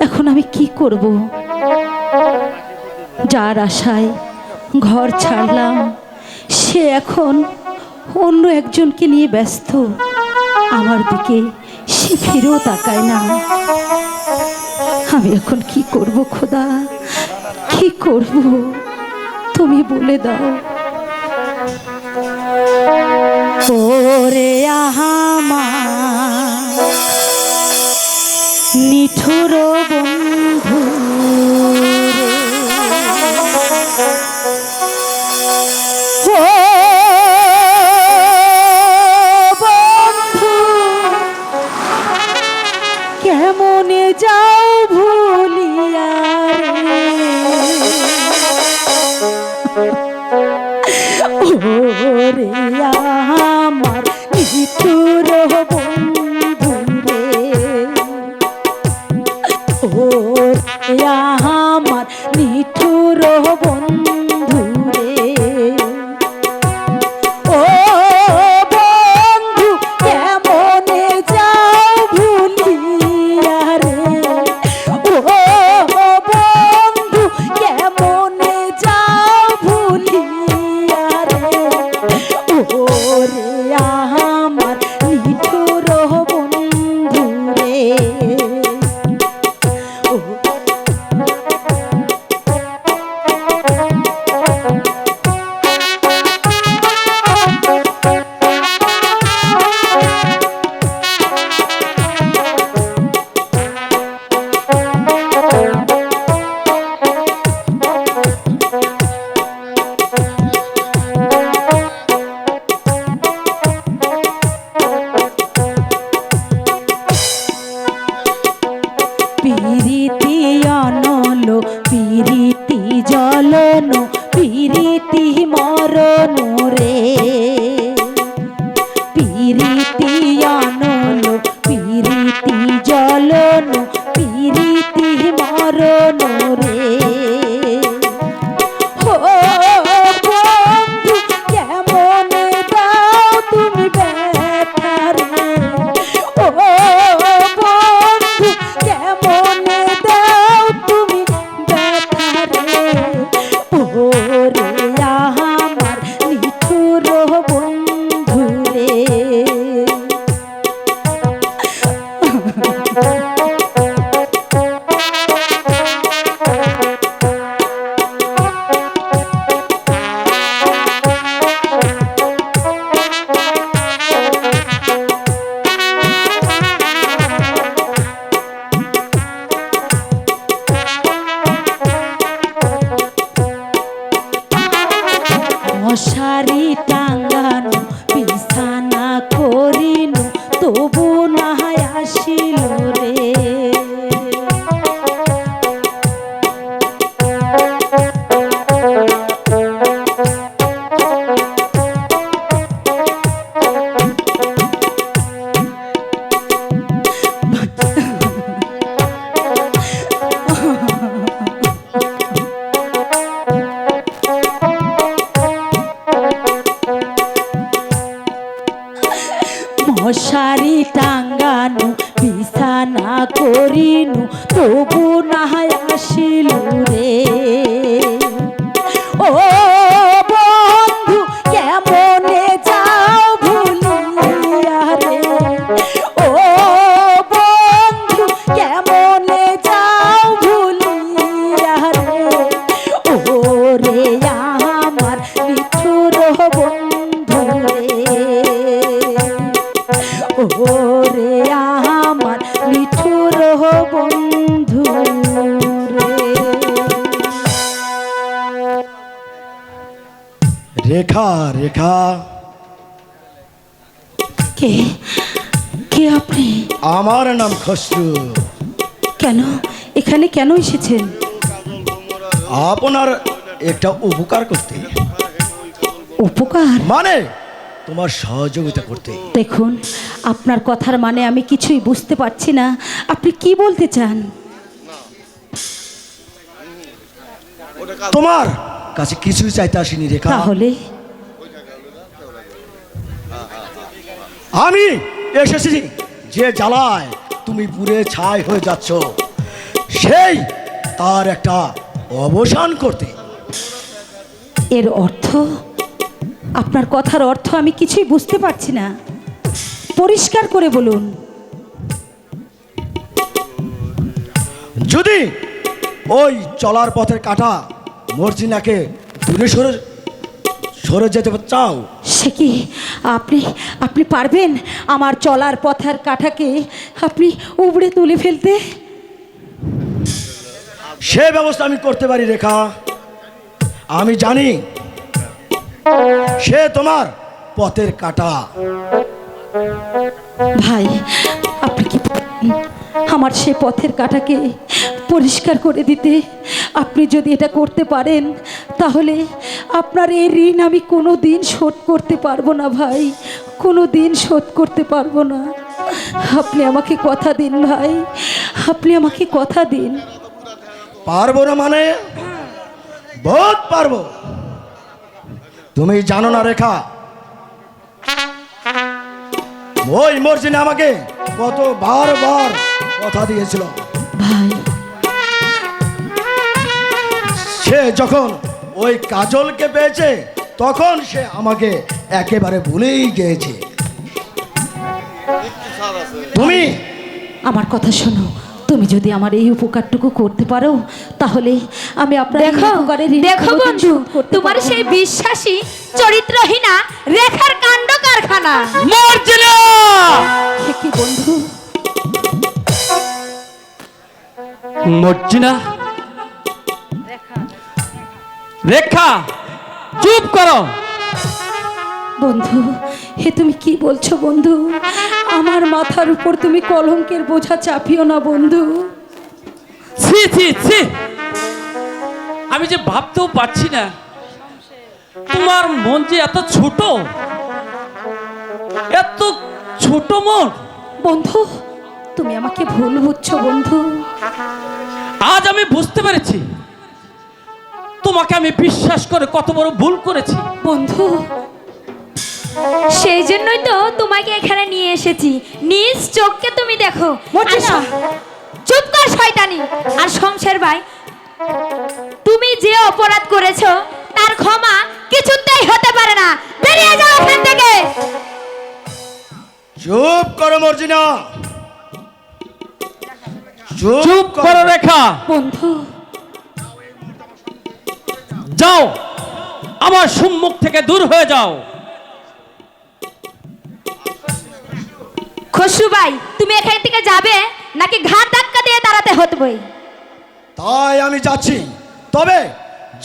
এখন আমি কি করব? যার আশায় ঘর ছাড়লাম সে এখন অন্য একজনকে নিয়ে ব্যস্ত, আমার দিকে সে ফিরেও তাকায় না। আমি এখন কি করব খোদা, কি করব তুমি বলে দাও। ওরে আমার নিঠুর বন্ধু রে, ও বন্ধু কেমনে যাও ভুলিয়া রে, ওরে আমার নিঠুর বন্ধু রে, ওরে আমার নিঠুর বন্ধু রে, ও বন্ধু কেমনে যাও ভুলিয়া রে, ও বন্ধু কেমনে যাও ভুলিয়া রে, ওরে আমার নিঠুর বন্ধু রে, পিরিতি অনল পিরিতি জ্বলন পিরিতি মরণ রে, পিরিতি অনল পিরিতি জ্বলন পিরিতি মরণ রে, ও বন্ধু কেমনে দাও তুমি ব্যথা রে, ও বন্ধু কেমনে দাও তুমি ব্যথা রে, ওরে আমার নিঠুর বন্ধু রে, মশারি টাঙ্গানো বিছানা করিনু তবু না আসিল রে, মশারি টাঙ্গানো বিছানা করিনু তবু না আসিল রে, ও বন্ধু কেমনে যাও ভুলিয়া রে, ও বন্ধু কেমনে যাও ভুলিয়া রে, ওরে আমার নিঠুর বন্ধু রে, ওরে আমার নিঠুর বন্ধু রে। রেখা রেখা কে কে আপনি? আমার নাম খসরু। কেন এখানে কেন এসেছেন? আপনার একটা উপকার করতে। উপকার মানে তোমার সহযোগিতা করতে। দেখুন আপনার কথার মানে আমি কিছুই বুঝতে পারছি না, আপনি কি বলতে চান? তোমার কাছে কিছুই চাইতে আসিনি রেখা। তাহলে আমি এসেছি যে জ্বালায় তুমি পুরে ছাই হয়ে যাচ্ছ সেই তার একটা অবসান করতে। এর অর্থ, আপনার কথার অর্থ আমি কিছুই বুঝতে পারছি না, পরিষ্কার করে বলুন। যদি ওই চলার পথের কাঁটা মর্জিনাকে দূরে সরে সরে যেতে চাও, সে কি আপনি আপনি পারবেন আমার চলার পথের কাঁটাকে আপনি উবড়ে তুলে ফেলতে? সে ব্যবস্থা আমি করতে পারি রেখা। আমি জানি সে তোমার পথের কাঁটা। ভাই, আপনি কি আমার সে পথের কাঁটাকে পরিষ্কার করে দিতে? আপনি যদি এটা করতে পারেন তাহলে আপনার এই ঋণ আমি কোনো দিন শোধ করতে পারবো না ভাই, কোনো দিন শোধ করতে পারবো না। আপনি আমাকে কথা দিন ভাই, আপনি আমাকে কথা দিন। পারবো না মানে? বহুত পারবো। তুমি জানো না রেখা, ওই মর্জিনা আমাকে কত বারবার কথা দিয়েছিল। ভাই, সে যখন ওই কাজলকে পেয়েছে তখন সে আমাকে একেবারে ভুলেই গিয়েছে। তুমি আমার কথা শোনো, তুমি যদি আমার এই উপকারটুকু করতে পারো তাহলে আমি আপনার এই দেখো উপকারের ঋণ দেখো কোনোদিন বন্ধু, শোধ করতে তোমার পারবো সেই না। বিশ্বাসী চরিত্রহীনা রেখার কাণ্ড কারখানা। মর্জিনা! সে কি বন্ধু? মর্জিনা, রেখা, চুপ করো। বন্ধু, হে তুমি কি বলছো বন্ধু? আমার মাথার উপর তুমি কলঙ্কের বোঝা চাপিও না বন্ধু। ছি ছি ছি, আমি যে ভাবতেও পারছি না তোমার মন যে এত ছোট, এত ছোট মন। বন্ধু, তুমি আমাকে ভুল বুঝছো বন্ধু। আজ আমি বুঝতে পেরেছি তোমাকে আমি বিশ্বাস করে কত বড় ভুল করেছি। বন্ধু, সেই জন্যই তো তোমাকে এখানে নিয়ে এসেছি, নিজ চোখকে তুমি দেখো। মর্জিনা! চুপ কর শয়তানি। আর শমশের ভাই, তুমি যে অপরাধ করেছো তার ক্ষমা কিছুতেই হতে পারে না। বেরিয়ে যাও এখান থেকে। চুপ করো মর্জিনা, চুপ করো রেখা, বন্ধু, যাও, আমার সম্মুখ থেকে দূর হয়ে যাও। খসরু ভাই, তুমি এখান থেকে যাবে নাকি ঘাট ধাক্কা দিয়ে তাড়াতে হতবে? তাই আমি যাচ্ছি। তবে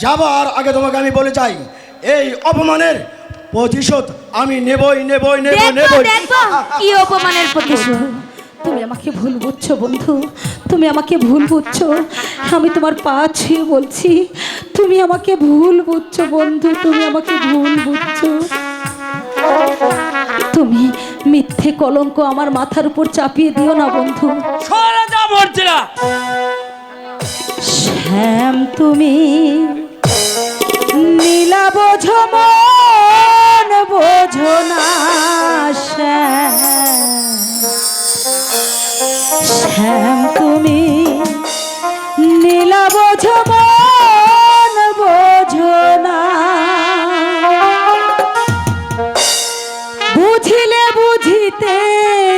যাবার আগে তোমাকে আমি বলে যাই, এই অপমানের প্রতিশোধ আমি নেবই নেবই নেব দেখবো নেবই। দেখবো কি অপমানের প্রতিশোধ। তুমি আমাকে ভুল বুঝছো বন্ধু, তুমি আমাকে ভুল বুঝছো। আমি তোমার পা ছুঁয়ে বলছি, তুমি আমাকে ভুল বুঝছো বন্ধু, তুমি আমাকে ভুল বুঝছো। তুমি মিথ্যে কলঙ্ক আমার মাথার উপর চাপিয়ে দিও না বন্ধু। সরে যাও মর্জিনা। শ্যাম তুমি নীলা বোঝো মন বোঝো না শ্যাম, শ্যাম তুমি নীলা বোঝো মন বোঝো না, বুঝিলে বুঝিতে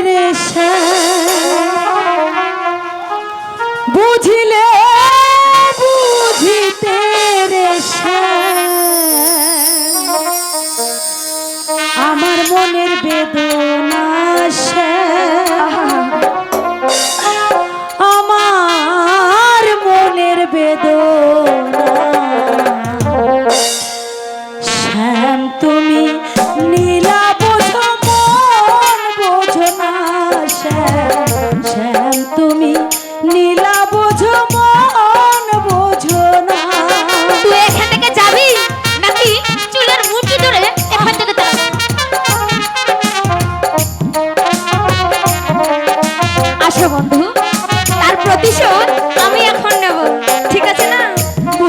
রে শ্যাম, বুঝিলে বুঝিতে রে শ্যাম, আমার মনের বেদনা শ্যাম, আমার মনের বেদনা শ্যাম তুমি নীলা বোঝো মন বোঝো না শ্যাম, শ্যাম তুমি নীলা বোঝো মন বোঝো না। তুই এখান থেকে যাবি নাকি চুলের মুঠি ধরে এখান থেকে তাড়াবো? আসো বন্ধু, তার প্রতিশোধ আমি এখন নেব, ঠিক আছে না? ও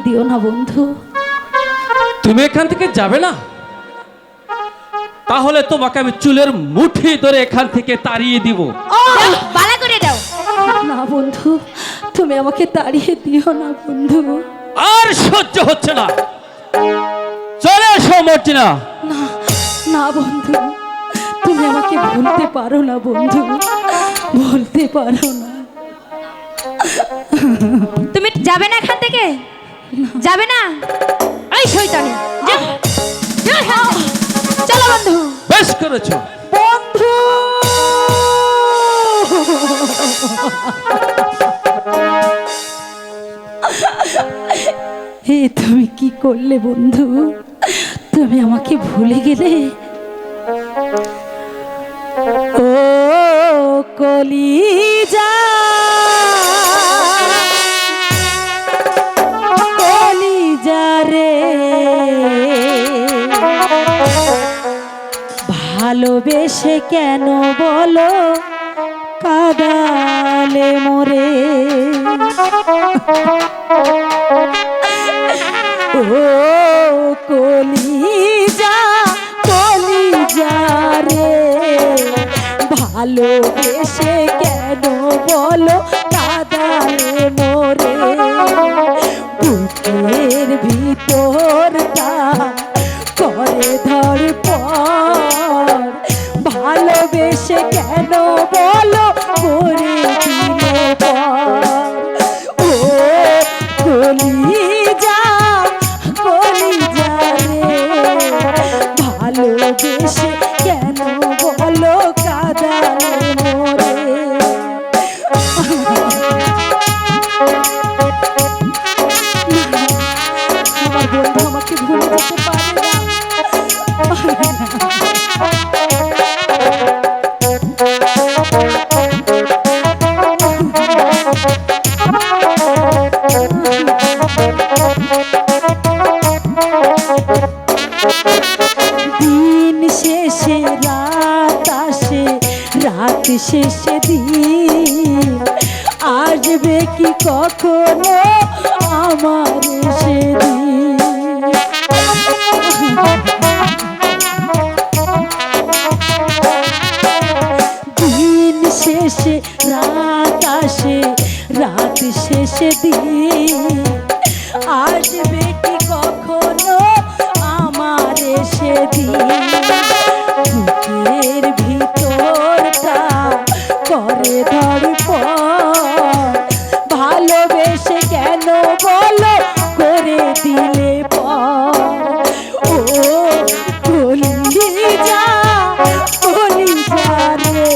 দিও না বন্ধু। তুমি এখান থেকে যাবে না? তাহলে তোমাকে আমি চুলের মুঠি ধরে এখান থেকে তাড়িয়ে দিব। দাও, বালা করে দাও। না বন্ধু, তুমি আমাকে তাড়িয়ে দিও না বন্ধু। আর সহ্য হচ্ছে না, চলে এসো মর্জিনা। না না বন্ধু, তুমি আমাকে ভুলতে পারো না বন্ধু, ভুলতে পারো না। তুমি যাবে না এখান থেকে? যাবে না? এই শয়তানি, যাও, যাও এখান থেকে। চলো বন্ধু। বেশ করেছো। বন্ধু হে, তুমি কি করলে বন্ধু? তুমি আমাকে ভুলে গেলে? ও কলিজা, কলিজা রে, ভালোবেসে কেন বলো কাদালে মোরে? ও কলিজা, কলিজা রে, ভালোবেসে কেন বলো কাদালে মোরে? বুকের ভিতরটা করে ধড়পড়, ভালোবেসে কেন বলো করে দিলে পর? ও কলিজা, কলিজা রে, ভালোবেসে কেন বলো কাদালে মোরে? আমার বন্ধু আমাকে ভুলে যেতে পারে না। দিন শেষে রাত আসে, রাত শেষে দিন আসবে কি কখনো আমার সেদিন? দিন শেষে রাত আসে, রাত শেষে দিন আসবে কি কখনো আমার সেদিন? বুকের ভিতরটা করে ধড়পড়, ভালোবেসে কেন বলো করে দিলে পর? ও কলিজা, কলিজা রে,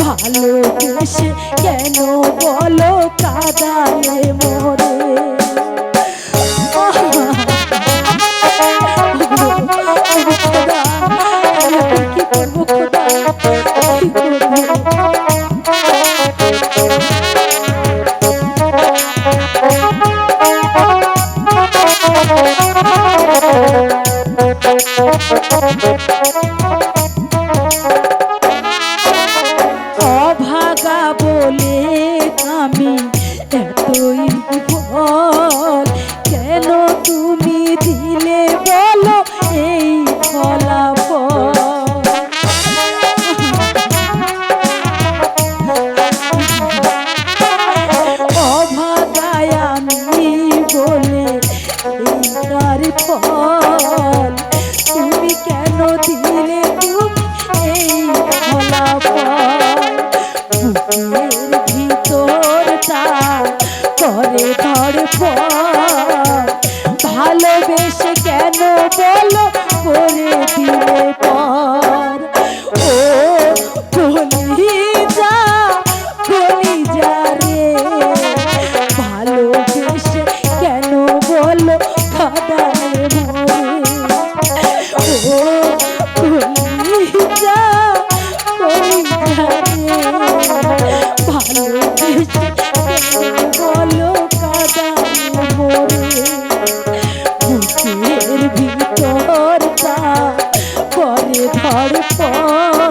ভালোবেসে কেন বলো কাদালে মোরে? খোদা, আমি এখন কি করবো খোদা, কি করবো? অভাগা বলে আমি এতই ফল, কেন তুমি দিলে বলো এই ফলাফল? অভাগায় আমি বলে এই তার ফল, তুমি কেন দিলে তুমি এই ফলাফল? বুকের ভিতরটা করে ধড়পড়, ভালোবেসে কেন বলো করে দিলে পর? ও কলিজা, কলিজা রে, ভালোবেসে কেন বলো কাদালে মোরে? ও কলিজা, কলিজা রে, ভালোবেসে কেন বলো কাদালে মোরে? বুকের ভিতরটা করে ধড়পড়,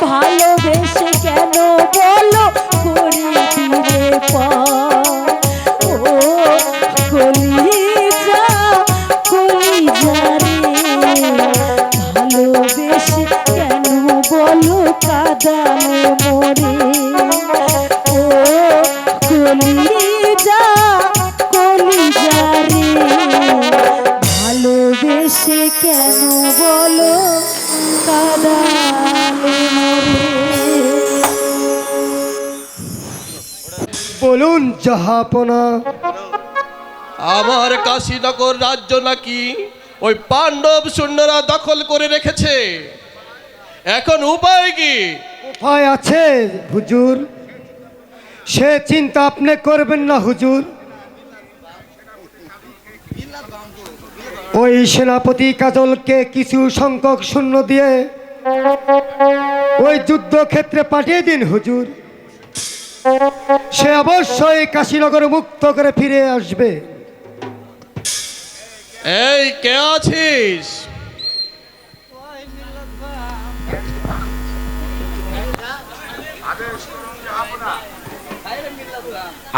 ভালোবেসে কেন বলো করে দিলে পর? ও মোরে ও কলিজা কলিজা রে ভালোবেসে কেন বলো কাদালে মোরে। বলুন জাহাপনা। আমার কাশীনগর রাজ্য নাকি ওই পাণ্ডব সৈন্যরা দখল করে রেখেছে। এখন উপায় কি? উপায় আছে হুজুর, সে চিন্তা আপনি করবেন না হুজুর। ওই সেনাপতি কাজলকে কিছু সংখ্যক সৈন্য দিয়ে ওই যুদ্ধক্ষেত্রে পাঠিয়ে দিন হুজুর। সে অবশ্যই কাশীনগর মুক্ত করে ফিরে আসবে। এই কে আছিস?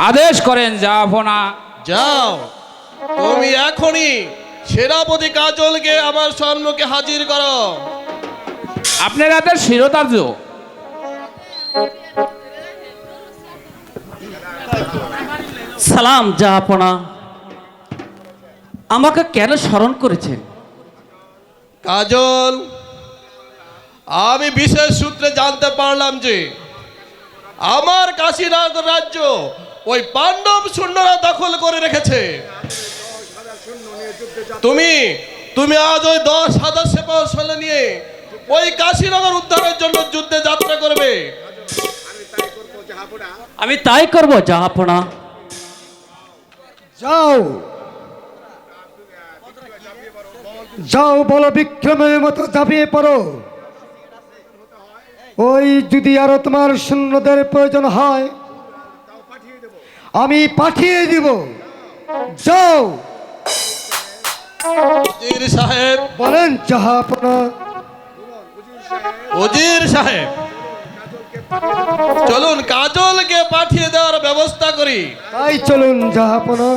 আদেশ করেন জাহাপনা। যাও, তুমি এখনই সেনাপতি কাজলকে আমার সম্মুখে হাজির করো। আপনার আদেশ শিরোধার্য। সালাম জাহাপনা, আমাকে কেন স্মরণ করেছেন? কাজল, আমি বিশেষ সূত্রে জানতে পারলাম যে আমার কাশীনগর রাজ্য ওই পাণ্ডব সৈন্যরা দখল করে রেখেছে। তুমি তুমি আজ ওই 10,000 সেনা সৈন্য নিয়ে ওই কাশীনগর উদ্ধারের জন্য যুদ্ধে যাত্রা করবে। আমি তাই করব জাহাপনা। যাও যাও, বলো বিক্রমের মতো ঝাঁপিয়ে পড়ো। ওই যদি আরো তোমার সৈন্যদের প্রয়োজন হয় আমি পাঠিয়ে দিব। যাও। উজির সাহেব, বলেন জাহাপনা। উজির সাহেব, চলুন কাজলকে পাঠিয়ে দেওয়ার ব্যবস্থা করি। তাই চলুন জাহাপনা।